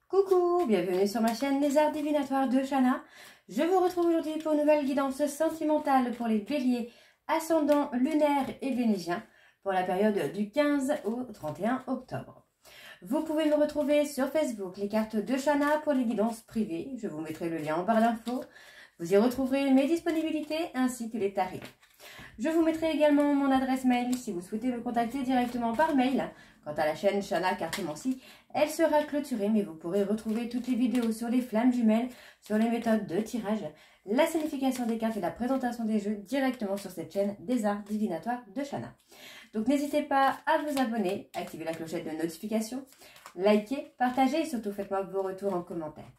Coucou, bienvenue sur ma chaîne Les Arts Divinatoires de Shana. Je vous retrouve aujourd'hui pour une nouvelle guidance sentimentale pour les béliers, ascendants, lunaires et vénusiens pour la période du 15 au 31 octobre. Vous pouvez me retrouver sur Facebook, les cartes de Shana pour les guidances privées. Je vous mettrai le lien en barre d'infos. Vous y retrouverez mes disponibilités ainsi que les tarifs. Je vous mettrai également mon adresse mail si vous souhaitez me contacter directement par mail. Quant à la chaîne Shana Cartomancie, elle sera clôturée, mais vous pourrez retrouver toutes les vidéos sur les flammes jumelles, sur les méthodes de tirage, la signification des cartes et la présentation des jeux directement sur cette chaîne des Arts Divinatoires de Shana. Donc n'hésitez pas à vous abonner, activer la clochette de notification, liker, partager et surtout faites-moi vos retours en commentaire.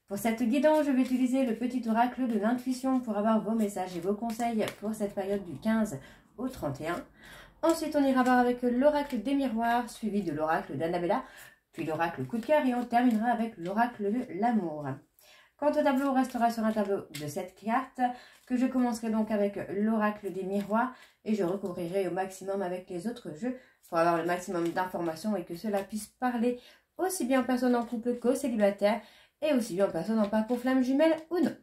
Pour cette guidance, je vais utiliser le petit oracle de l'intuition pour avoir vos messages et vos conseils pour cette période du 15 au 31. Ensuite, on ira voir avec l'oracle des miroirs, suivi de l'oracle d'Annabella, puis l'oracle coup de cœur et on terminera avec l'oracle de l'amour. Quant au tableau, on restera sur un tableau de 7 cartes, que je commencerai donc avec l'oracle des miroirs et je recouvrirai au maximum avec les autres jeux pour avoir le maximum d'informations et que cela puisse parler aussi bien aux personnes en couple qu'aux célibataires et aussi bien aux personnes en parcours flamme jumelle ou non.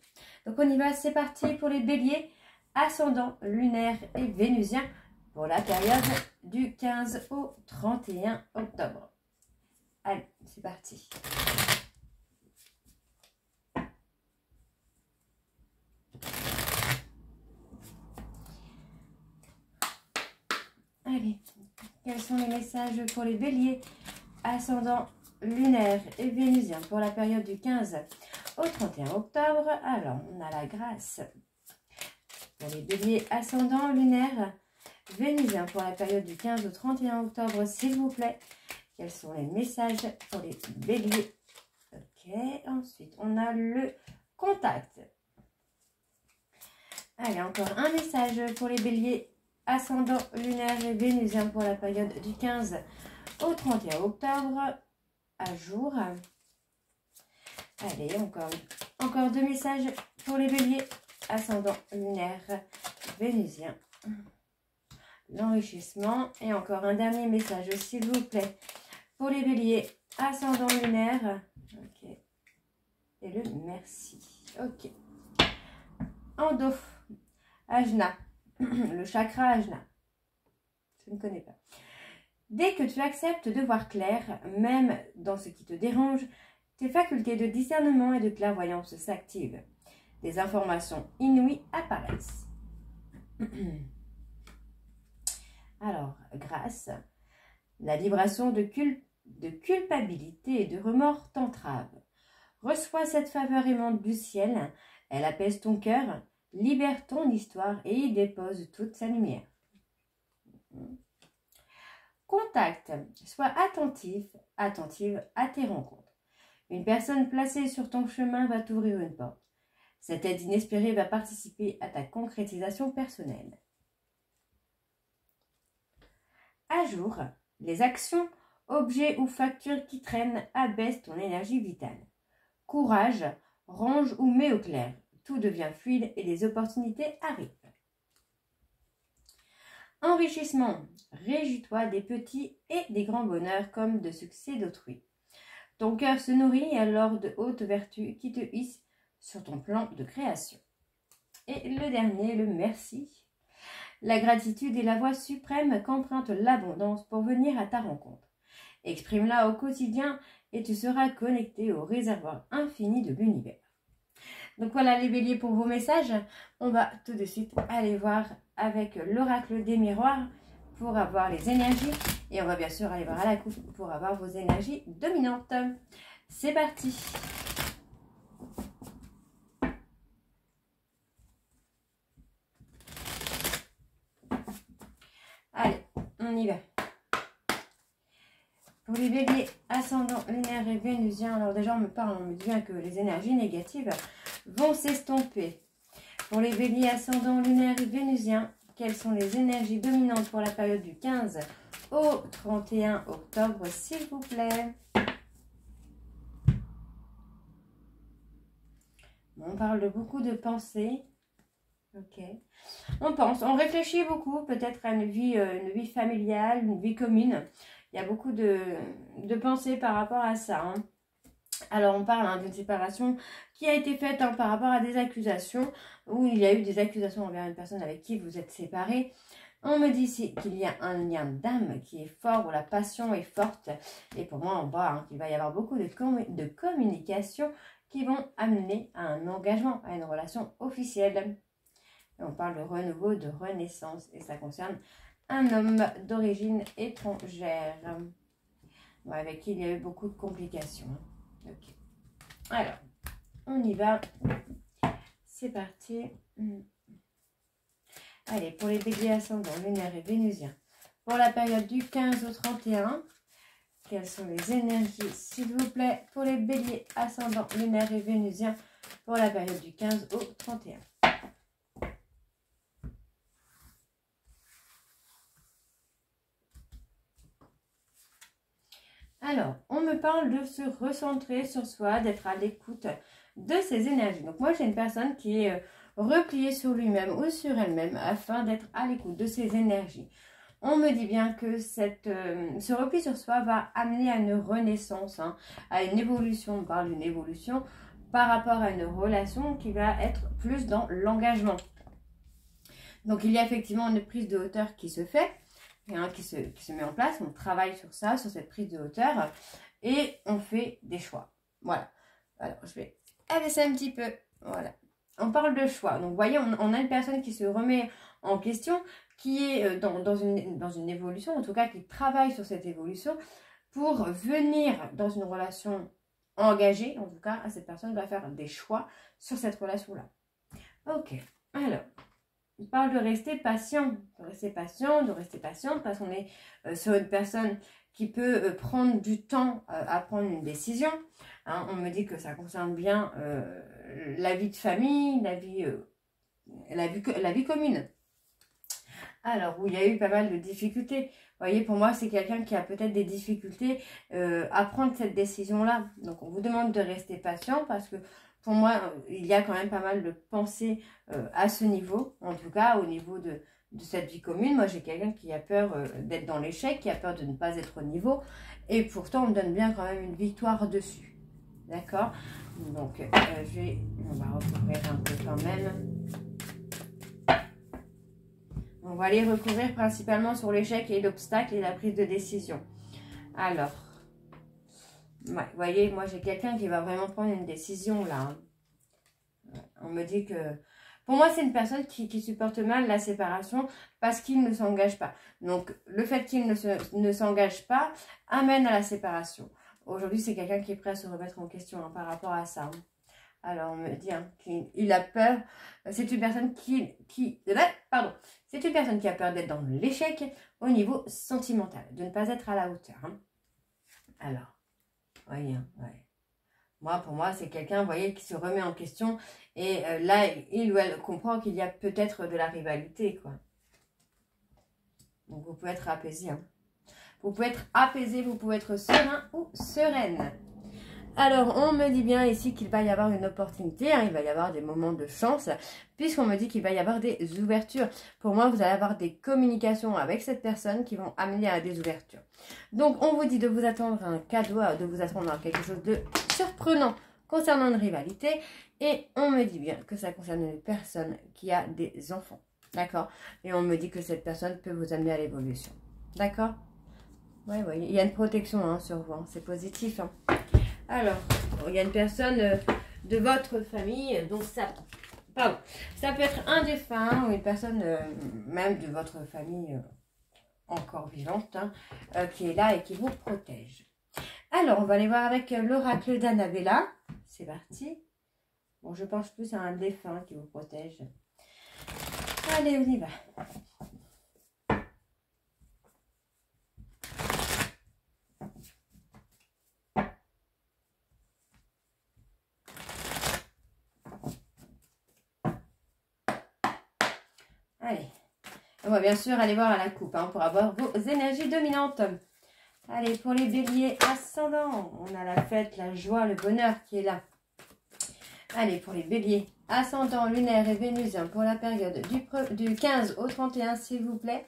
Donc on y va, c'est parti pour les béliers, ascendants, lunaires et vénusiens pour la période du 15 au 31 octobre. Allez, c'est parti. Allez, quels sont les messages pour les béliers, ascendants, lunaires et vénusiens pour la période du 15 au 31 octobre. Alors, on a la grâce pour les béliers, ascendants, lunaires, vénusiens pour la période du 15 au 31 octobre, s'il vous plaît. Quels sont les messages pour les béliers? Ok, ensuite, on a le contact. Allez, encore un message pour les béliers, ascendants, lunaires et vénusiens pour la période du 15 au 31 octobre. À jour. Allez, encore deux messages pour les béliers, ascendant, lunaire, vénusien. L'enrichissement. Et encore un dernier message, s'il vous plaît, pour les béliers, ascendant, lunaire. Ok. Et le merci. Ok. Endo, Ajna. Le chakra Ajna. Je ne connais pas. Dès que tu acceptes de voir clair, même dans ce qui te dérange, tes facultés de discernement et de clairvoyance s'activent. Des informations inouïes apparaissent. Alors, grâce, la vibration de culpabilité et de remords t'entrave. Reçois cette faveur aimante du ciel, elle apaise ton cœur, libère ton histoire et y dépose toute sa lumière. Contact. Sois attentive à tes rencontres. Une personne placée sur ton chemin va t'ouvrir une porte. Cette aide inespérée va participer à ta concrétisation personnelle. À jour, les actions, objets ou factures qui traînent abaissent ton énergie vitale. Courage, range ou mets au clair. Tout devient fluide et les opportunités arrivent. Enrichissement. Réjouis-toi des petits et des grands bonheurs comme de succès d'autrui. Ton cœur se nourrit alors de hautes vertus qui te hissent sur ton plan de création. Et le dernier, le merci. La gratitude est la voie suprême qu'emprunte l'abondance pour venir à ta rencontre. Exprime-la au quotidien et tu seras connecté au réservoir infini de l'univers. Donc voilà les béliers pour vos messages. On va tout de suite aller voir avec l'oracle des miroirs pour avoir les énergies. Et on va bien sûr aller voir à la coupe pour avoir vos énergies dominantes. C'est parti. Allez, on y va. Pour les béliers, ascendants, lunaires et vénusiens, alors déjà on me dit bien que les énergies négatives vont s'estomper. Pour les béliers, ascendants, lunaires et vénusiens, quelles sont les énergies dominantes pour la période du 15 au 31 octobre, s'il vous plaît? On parle de beaucoup de pensées. Ok. On réfléchit beaucoup, peut-être à une vie familiale, une vie commune. Il y a beaucoup de pensées par rapport à ça. Hein. Alors, on parle d'une séparation qui a été faite par rapport à des accusations, où il y a eu des accusations envers une personne avec qui vous êtes séparés. On me dit ici qu'il y a un lien d'âme qui est fort, où la passion est forte. Et pour moi, on voit qu'il va y avoir beaucoup de communication qui vont amener à un engagement, à une relation officielle. Et on parle de renouveau, de renaissance, et ça concerne un homme d'origine étrangère, avec qui il y a eu beaucoup de complications. Ok. Alors, on y va. C'est parti. Allez, pour les béliers ascendants, lunaire et vénusien, pour la période du 15 au 31, quelles sont les énergies, s'il vous plaît, pour les béliers ascendants, lunaire et vénusien, pour la période du 15 au 31. Alors, on me parle de se recentrer sur soi, d'être à l'écoute de ses énergies. Donc moi, j'ai une personne qui est repliée sur lui-même ou sur elle-même afin d'être à l'écoute de ses énergies. On me dit bien que ce repli sur soi va amener à une renaissance, à une évolution. On parle d'une évolution par rapport à une relation qui va être plus dans l'engagement. Donc, il y a effectivement une prise de hauteur qui se fait. Qui se met en place, on travaille sur ça, sur cette prise de hauteur et on fait des choix. Voilà. Alors, je vais abaisser un petit peu. Voilà. On parle de choix. Donc, vous voyez, on a une personne qui se remet en question, qui est dans une évolution, en tout cas, qui travaille sur cette évolution pour venir dans une relation engagée. En tout cas, cette personne va faire des choix sur cette relation-là. Ok. Alors, il parle de rester patient, de rester patiente, parce qu'on est sur une personne qui peut prendre du temps à prendre une décision. On me dit que ça concerne bien la vie de famille, la vie commune. Alors, où il y a eu pas mal de difficultés. Vous voyez, pour moi, c'est quelqu'un qui a peut-être des difficultés à prendre cette décision-là. Donc, on vous demande de rester patient parce que pour moi, il y a quand même pas mal de pensées à ce niveau, en tout cas au niveau de cette vie commune. Moi, j'ai quelqu'un qui a peur d'être dans l'échec, qui a peur de ne pas être au niveau, et pourtant, on me donne bien quand même une victoire dessus. D'accord? Donc, on va recouvrir un peu quand même. On va aller recouvrir principalement sur l'échec et l'obstacle et la prise de décision. Alors, ouais, vous voyez, moi j'ai quelqu'un qui va vraiment prendre une décision là. On me dit que... Pour moi, c'est une personne qui supporte mal la séparation parce qu'il ne s'engage pas. Donc, le fait qu'il ne s'engage pas amène à la séparation. Aujourd'hui, c'est quelqu'un qui est prêt à se remettre en question par rapport à ça. Alors, on me dit qu'il a peur. C'est une personne c'est une personne qui a peur d'être dans l'échec au niveau sentimental, de ne pas être à la hauteur. Alors, voyez, ouais. Pour moi, c'est quelqu'un, vous voyez, qui se remet en question. Et là, il ou elle comprend qu'il y a peut-être de la rivalité, quoi. Donc, vous pouvez être apaisé. Vous pouvez être apaisé, vous pouvez être serein ou sereine. Alors, on me dit bien ici qu'il va y avoir une opportunité, il va y avoir des moments de chance, puisqu'on me dit qu'il va y avoir des ouvertures. Pour moi, vous allez avoir des communications avec cette personne qui vont amener à des ouvertures. Donc, on vous dit de vous attendre à un cadeau, de vous attendre à quelque chose de surprenant concernant une rivalité. Et on me dit bien que ça concerne une personne qui a des enfants. D'accord? Et on me dit que cette personne peut vous amener à l'évolution. D'accord? Oui, il y a une protection sur vous, c'est positif. Alors, il y a une personne de votre famille, donc ça peut être un défunt ou une personne même de votre famille encore vivante qui est là et qui vous protège. Alors, on va aller voir avec l'oracle d'Annabella. C'est parti. Bon, je pense plus à un défunt qui vous protège. Allez, on y va. Allez, on va bien sûr aller voir à la coupe pour avoir vos énergies dominantes. Allez, pour les béliers ascendants, on a la fête, la joie, le bonheur qui est là. Allez, pour les béliers ascendants, lunaire et vénusien, pour la période du 15 au 31, s'il vous plaît.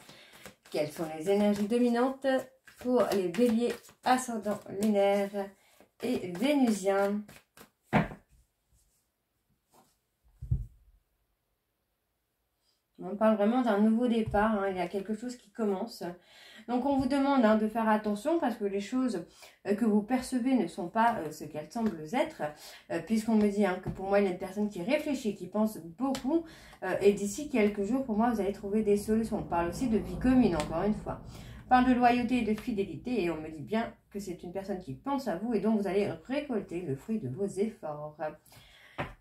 Quelles sont les énergies dominantes pour les béliers ascendants, lunaire et Vénusien. On parle vraiment d'un nouveau départ, hein. Il y a quelque chose qui commence. Donc on vous demande de faire attention parce que les choses que vous percevez ne sont pas ce qu'elles semblent être. Puisqu'on me dit que pour moi il y a une personne qui réfléchit, qui pense beaucoup. Et d'ici quelques jours, pour moi, vous allez trouver des solutions. On parle aussi de vie commune, encore une fois. On parle de loyauté et de fidélité. Et on me dit bien que c'est une personne qui pense à vous. Et donc vous allez récolter le fruit de vos efforts.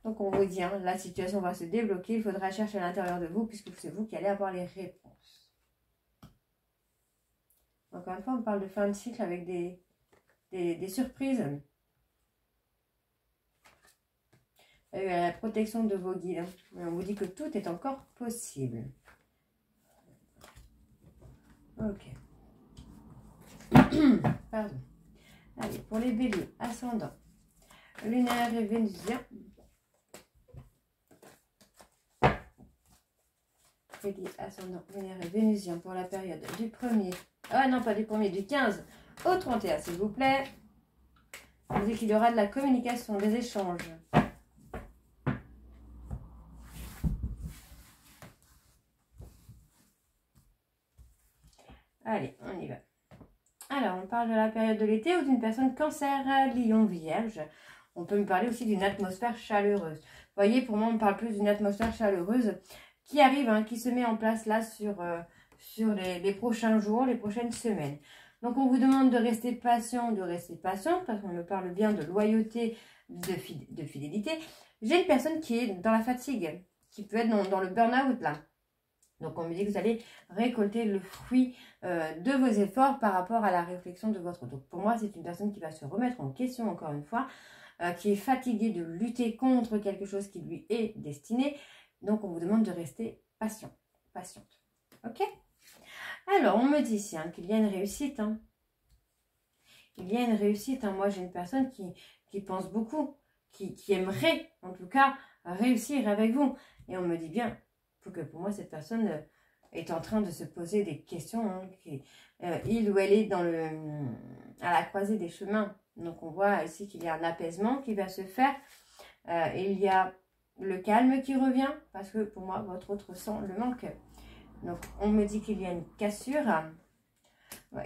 Donc on vous dit, la situation va se débloquer, il faudra chercher à l'intérieur de vous puisque c'est vous qui allez avoir les réponses. Encore une fois, on parle de fin de cycle avec des surprises. Et la protection de vos guides. On vous dit que tout est encore possible. Ok. Pardon. Allez, pour les béliers, ascendant, lunaire et vénusien. Bélier, ascendant, lunaire et vénusien pour la période du 1er. Ah non, pas du 1er, du 15 au 31, s'il vous plaît. On dit qu'il y aura de la communication, des échanges. Allez, on y va. Alors, on parle de la période de l'été ou d'une personne cancer, lion, vierge. On peut me parler aussi d'une atmosphère chaleureuse. Vous voyez, pour moi, on parle plus d'une atmosphère chaleureuse qui arrive, qui se met en place là sur les prochains jours, les prochaines semaines. Donc, on vous demande de rester patient, parce qu'on me parle bien de loyauté, de fidélité. J'ai une personne qui est dans la fatigue, qui peut être dans le burn-out là. Donc, on me dit que vous allez récolter le fruit de vos efforts par rapport à la réflexion de votre... Donc, pour moi, c'est une personne qui va se remettre en question, encore une fois, qui est fatiguée de lutter contre quelque chose qui lui est destiné. Donc, on vous demande de rester patient, patiente. Ok? Alors, on me dit ici qu'il y a une réussite. Il y a une réussite. Moi, j'ai une personne qui pense beaucoup, qui aimerait, en tout cas, réussir avec vous. Et on me dit bien... que pour moi, cette personne est en train de se poser des questions. Il ou elle est à la croisée des chemins. Donc, on voit ici qu'il y a un apaisement qui va se faire. Il y a le calme qui revient parce que pour moi, votre autre sang le manque. Donc, on me dit qu'il y a une cassure.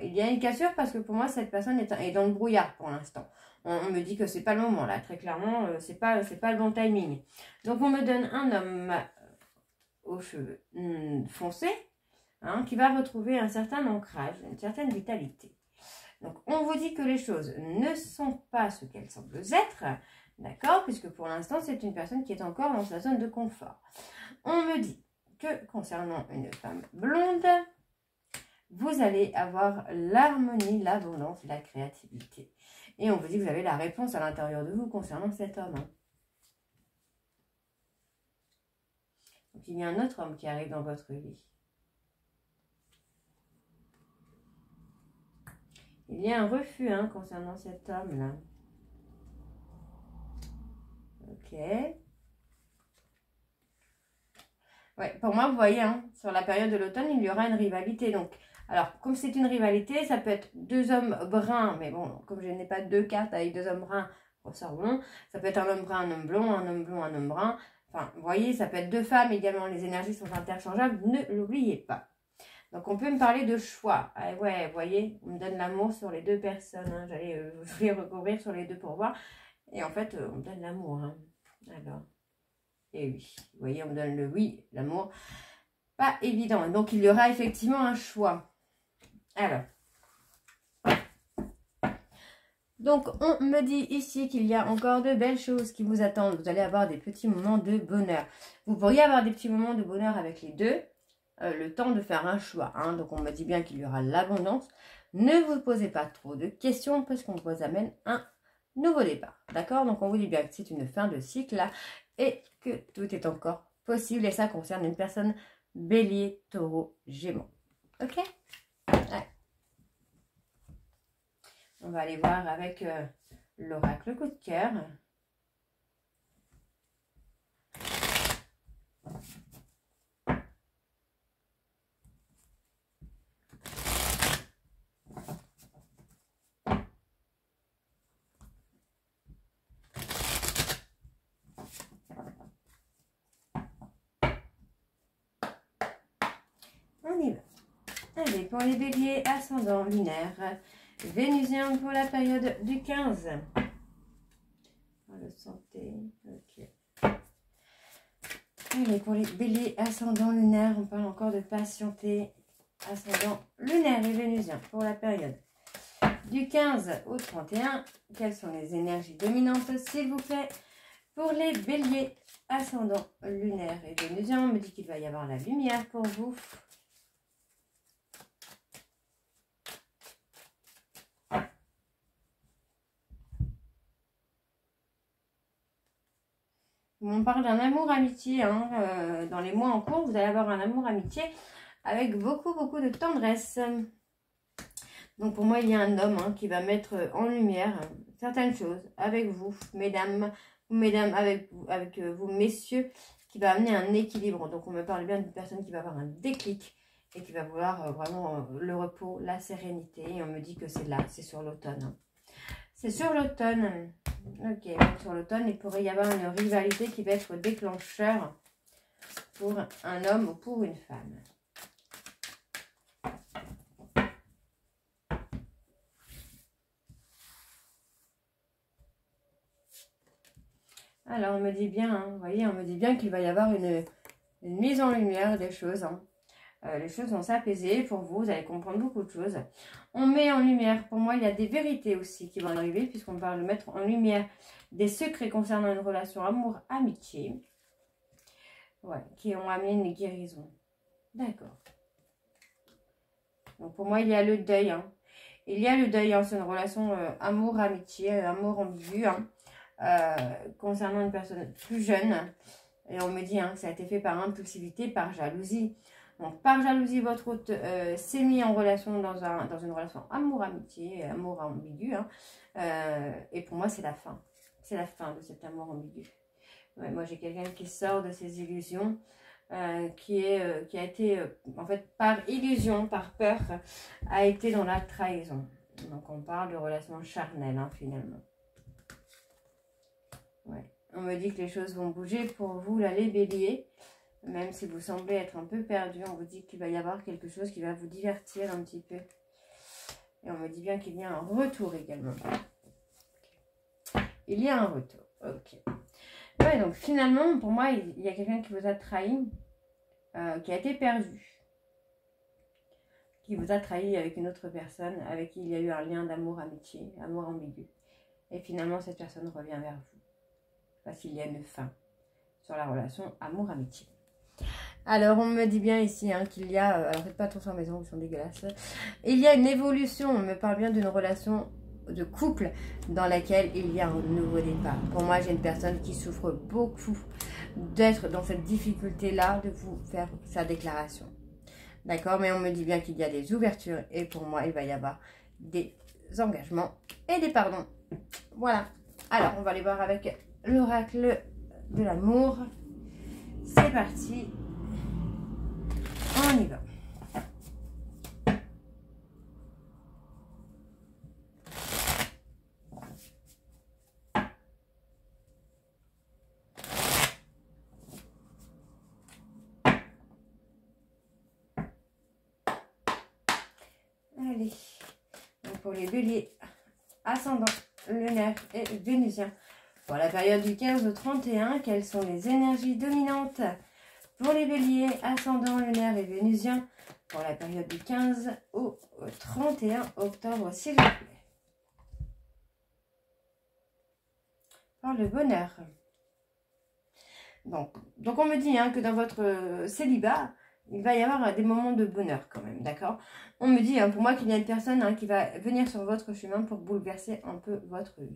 Il y a une cassure parce que pour moi, cette personne est dans le brouillard pour l'instant. On me dit que c'est pas le moment là. Très clairement, c'est pas le bon timing. Donc, on me donne un homme... aux cheveux foncés, qui va retrouver un certain ancrage, une certaine vitalité. Donc, on vous dit que les choses ne sont pas ce qu'elles semblent être, d'accord, puisque pour l'instant, c'est une personne qui est encore dans sa zone de confort. On me dit que concernant une femme blonde, vous allez avoir l'harmonie, l'abondance et la créativité. Et on vous dit que vous avez la réponse à l'intérieur de vous concernant cet homme. Donc, il y a un autre homme qui arrive dans votre vie. Il y a un refus concernant cet homme-là. Ok. Ouais, pour moi, vous voyez, sur la période de l'automne, il y aura une rivalité. Donc, alors, comme c'est une rivalité, ça peut être deux hommes bruns. Mais bon, comme je n'ai pas deux cartes avec deux hommes bruns, ressort blond. Ça peut être un homme brun, un homme blond, un homme blond, un homme brun. Enfin, vous voyez, ça peut être deux femmes également. Les énergies sont interchangeables. Ne l'oubliez pas. Donc, on peut me parler de choix. Ah, ouais, vous voyez, on me donne l'amour sur les deux personnes. Je voulais recouvrir sur les deux pour voir. Et en fait, on me donne l'amour. Alors, et oui, vous voyez, on me donne le oui, l'amour. Pas évident. Donc, il y aura effectivement un choix. Alors. Donc, on me dit ici qu'il y a encore de belles choses qui vous attendent. Vous allez avoir des petits moments de bonheur. Vous pourriez avoir des petits moments de bonheur avec les deux. Le temps de faire un choix. Donc, on me dit bien qu'il y aura l'abondance. Ne vous posez pas trop de questions parce qu'on vous amène un nouveau départ. D'accord? Donc, on vous dit bien que c'est une fin de cycle là et que tout est encore possible. Et ça concerne une personne bélier, taureau, gémeaux. Ok? Ouais. On va aller voir avec l'oracle coup de cœur. Allez, pour les béliers, ascendant lunaire, vénusien pour la période du 15. On le sentait, ok. Allez, pour les béliers, ascendant lunaire, on parle encore de patienter. Ascendant lunaire et vénusien pour la période du 15 au 31. Quelles sont les énergies dominantes, s'il vous plaît, pour les béliers, ascendant lunaire et vénusien? On me dit qu'il va y avoir la lumière pour vous. On parle d'un amour-amitié. Dans les mois en cours, vous allez avoir un amour-amitié avec beaucoup de tendresse. Donc pour moi, il y a un homme qui va mettre en lumière certaines choses avec vous, mesdames, avec vous, messieurs, qui va amener un équilibre. Donc on me parle bien d'une personne qui va avoir un déclic et qui va vouloir vraiment le repos, la sérénité. Et on me dit que c'est là, c'est sur l'automne. C'est sur l'automne. Ok, donc sur l'automne, il pourrait y avoir une rivalité qui va être déclencheur pour un homme ou pour une femme. Alors, on me dit bien, vous voyez, on me dit bien qu'il va y avoir une mise en lumière des choses. Les choses vont s'apaiser pour vous, vous allez comprendre beaucoup de choses. On met en lumière, pour moi, il y a des vérités aussi qui vont arriver, puisqu'on parle de mettre en lumière des secrets concernant une relation amour-amitié. Ouais, qui ont amené une guérison. D'accord. Donc, pour moi, il y a le deuil. Il y a le deuil, c'est une relation amour-amitié, amour ambigu, concernant une personne plus jeune. Et on me dit que ça a été fait par impulsivité, par jalousie. Donc, par jalousie, votre hôte s'est mis en relation dans une relation amour-amitié, amour ambigu. Et pour moi, c'est la fin. C'est la fin de cet amour ambigu. Ouais, moi, j'ai quelqu'un qui sort de ses illusions, qui a été, en fait, par illusion, par peur, a été dans la trahison. Donc, on parle de relation charnelle, finalement. Ouais. On me dit que les choses vont bouger pour vous, là, les béliers. Même si vous semblez être un peu perdu, on vous dit qu'il va y avoir quelque chose qui va vous divertir un petit peu. Et on me dit bien qu'il y a un retour également. Il y a un retour. Ok. Ouais, donc finalement, pour moi, il y a quelqu'un qui vous a trahi, qui a été perdu. Qui vous a trahi avec une autre personne, avec qui il y a eu un lien d'amour-amitié, amour ambigu. Et finalement, cette personne revient vers vous. Parce qu'il y a une fin sur la relation amour-amitié. Alors, on me dit bien ici qu'il y a... alors, faites pas attention à maison, ils sont dégueulasses. Il y a une évolution, on me parle bien d'une relation de couple dans laquelle il y a un nouveau départ. Pour moi, j'ai une personne qui souffre beaucoup d'être dans cette difficulté-là, de vous faire sa déclaration. D'accord? Mais on me dit bien qu'il y a des ouvertures et pour moi, il va y avoir des engagements et des pardons. Voilà. Alors, on va aller voir avec l'oracle de l'amour. C'est parti. On y va. Allez. Donc pour les béliers, ascendant, lunaire et vénusien. Pour la période du 15 au 31, quelles sont les énergies dominantes pour les béliers, ascendant, lunaire et vénusien pour la période du 15 au 31 octobre, s'il vous plaît. Par le bonheur. Donc on me dit que dans votre célibat, il va y avoir des moments de bonheur quand même, d'accord? On me dit pour moi qu'il y a une personne qui va venir sur votre chemin pour bouleverser un peu votre vie.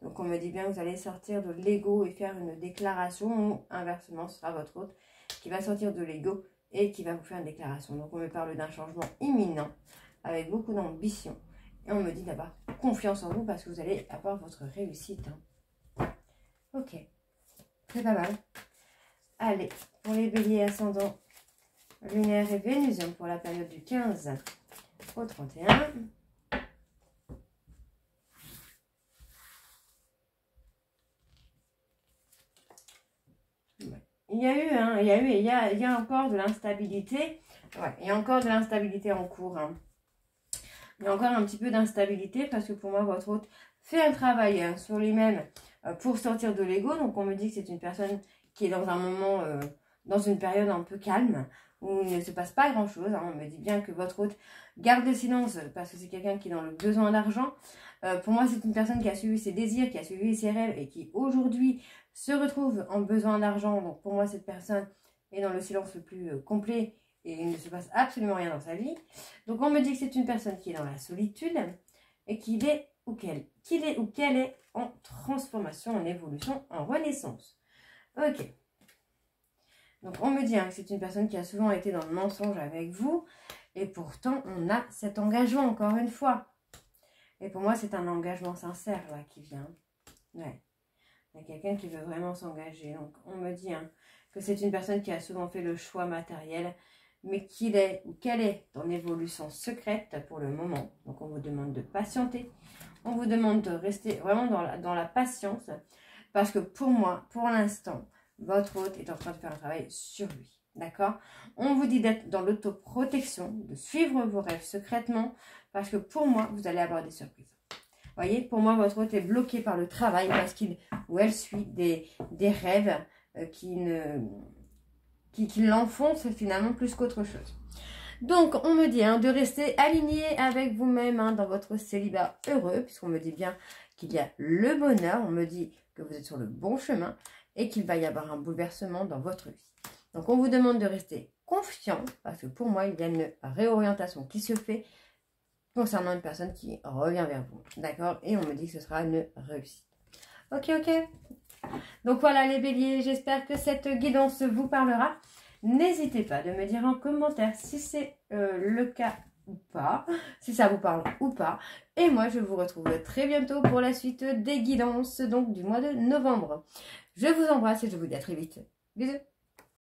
Donc on me dit bien que vous allez sortir de l'ego et faire une déclaration, ou inversement, ce sera votre hôte qui va sortir de l'ego et qui va vous faire une déclaration. Donc on me parle d'un changement imminent, avec beaucoup d'ambition. Et on me dit d'avoir confiance en vous parce que vous allez avoir votre réussite. Ok, c'est pas mal. Allez, pour les béliers ascendants, lunaire et vénusien pour la période du 15 au 31. Il y a encore de l'instabilité Ouais, il y a encore de l'instabilité en cours. Hein. Il y a encore un petit peu d'instabilité parce que pour moi, votre hôte fait un travail sur lui-même pour sortir de l'ego. Donc, on me dit que c'est une personne qui est dans un moment, dans une période un peu calme où il ne se passe pas grand-chose. Hein. On me dit bien que votre hôte garde le silence parce que c'est quelqu'un qui est dans le besoin d'argent. Pour moi, c'est une personne qui a suivi ses désirs, qui a suivi ses rêves et qui aujourd'hui se retrouve en besoin d'argent. Donc, pour moi, cette personne est dans le silence le plus complet. Et il ne se passe absolument rien dans sa vie. Donc, on me dit que c'est une personne qui est dans la solitude et qu'il est ou qu'elle est en transformation, en évolution, en renaissance. Ok. Donc, on me dit que c'est une personne qui a souvent été dans le mensonge avec vous. Et pourtant, on a cet engagement, encore une fois. Et pour moi, c'est un engagement sincère, là, qui vient. Ouais. Il y a quelqu'un qui veut vraiment s'engager. Donc, on me dit que c'est une personne qui a souvent fait le choix matériel, mais qu'il est ou qu'elle est en évolution secrète pour le moment. Donc, on vous demande de patienter. On vous demande de rester vraiment dans la patience. Parce que pour moi, pour l'instant, votre hôte est en train de faire un travail sur lui. D'accord? On vous dit d'être dans l'autoprotection, de suivre vos rêves secrètement. Parce que pour moi, vous allez avoir des surprises. Vous voyez, pour moi, votre hôte est bloqué par le travail parce qu'il ou elle suit des rêves qui l'enfoncent finalement plus qu'autre chose. Donc, on me dit de rester aligné avec vous-même dans votre célibat heureux, puisqu'on me dit bien qu'il y a le bonheur. On me dit que vous êtes sur le bon chemin et qu'il va y avoir un bouleversement dans votre vie. Donc, on vous demande de rester confiant, parce que pour moi, il y a une réorientation qui se fait concernant une personne qui revient vers vous. D'accord? Et on me dit que ce sera une réussite. Ok, ok. Donc voilà les béliers, j'espère que cette guidance vous parlera. N'hésitez pas de me dire en commentaire si c'est le cas ou pas, si ça vous parle ou pas. Et moi, je vous retrouve très bientôt pour la suite des guidances donc du mois de novembre. Je vous embrasse et je vous dis à très vite. Bisous.